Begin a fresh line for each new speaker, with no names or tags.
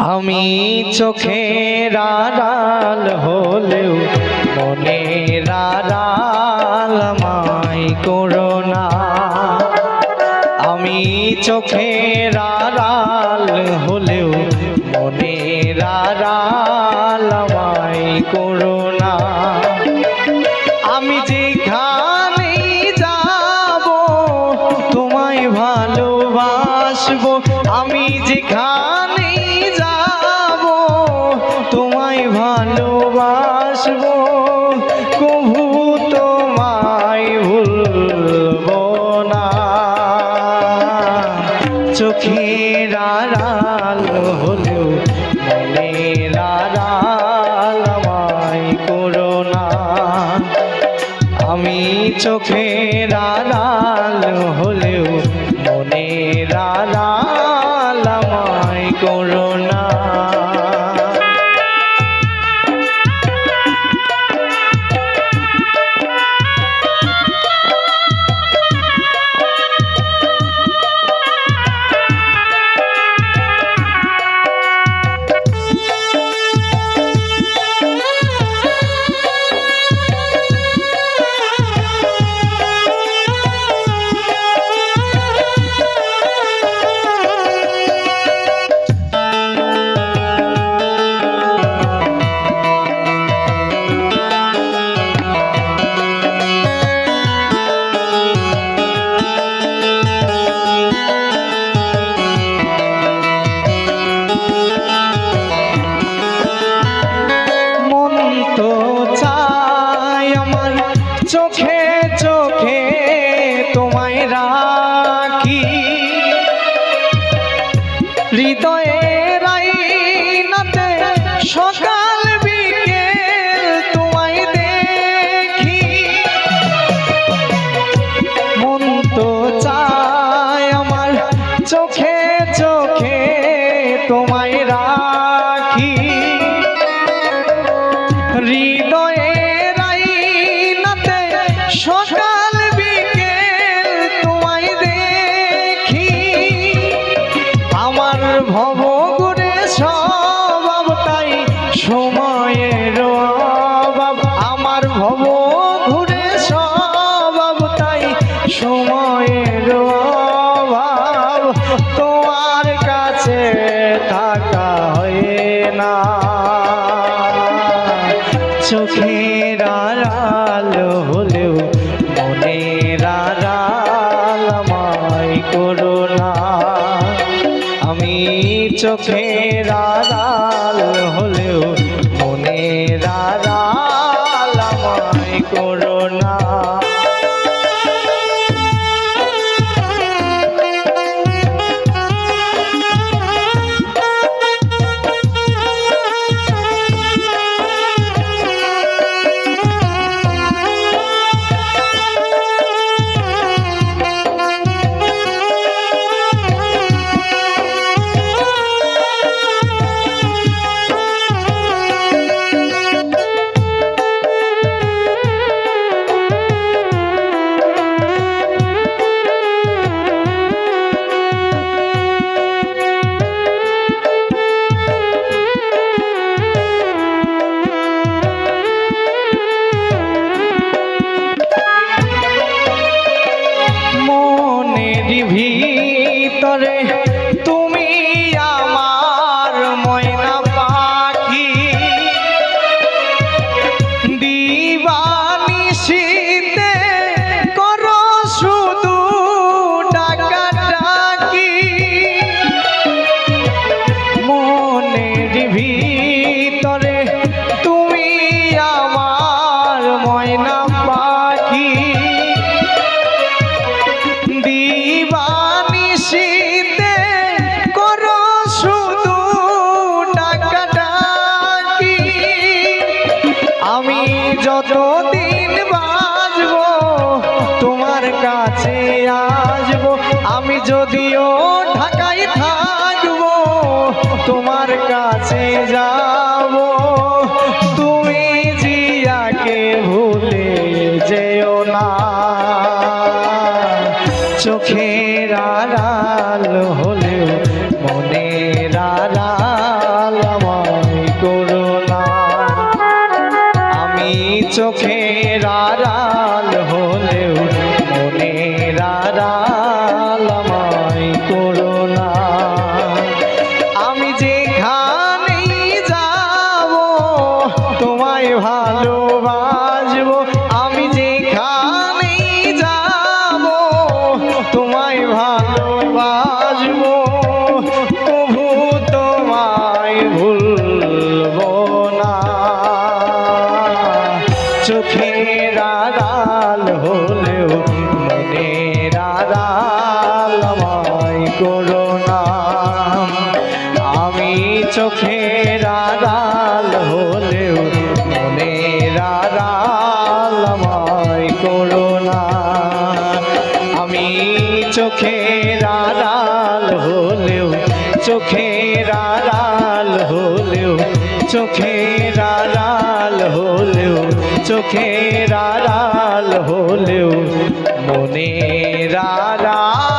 আমি চোখের আড়াল হলেও মনের আড়াল আমায় করো না। আমি চোখের আড়াল হলেও মনের আড়াল আমায় করো না। আমি যেখানে যাব তোমায় ভালোবাসবো, আমি যেখানে যাব তোমায় ভালোবাসবো, কভু তোমায় ভুলবো না। চোখের আড়াল হলেও মনের আড়াল আমায় করো না। আমি চোখের আড়াল হলেও মনের আড়াল আমায় করো না। চোখে চোখে তোমায় রাখি, হৃদয়ের আইনাতে সকাল বিকেল তোমায় দেখি। মন তো চায় আমার চোখে চোখে তোমায় রাখি, হৃদয়ের সকাল বিকেল তোমায় দেখি। আমার ভবঘুরে স্বভাব তাই সময়ের অভাব, আমার ভবঘুরে স্বভাব তাই সময়ের অভাব, তোমার কাছে থাকা হয় না। চোখের আড়াল হলেও মনের আড়াল আমায় করো না। আমি চোখের আড়াল হলেও মনের আড়াল আমায় করো না। ভিতরে তুমি আমার ময়না পাখি, দিবানিশিতে করো শুধু ডাকাডাকি। মনের ভিতরে তুমি আমার ময়না পাখি, দিবানিশিতে করো শুধু ডাকাডাকি। আমি যতদিন বাঁচবো তোমার কাছে আসবো, আমি যদিও ঢাকায় থাকবো তোমার কাছে যাবো। তুমি জিয়াকে ভুলে যেও না। চোখের আড়াল হলেও মনের আড়াল চোখের আড়াল হলেও মনের আড়াল আমায় করো না। আমি চোখের আড়াল হলেও চোখের আড়াল হলেও চোখের আড়াল হলেও চোখের আড়াল হলেও মনের আড়াল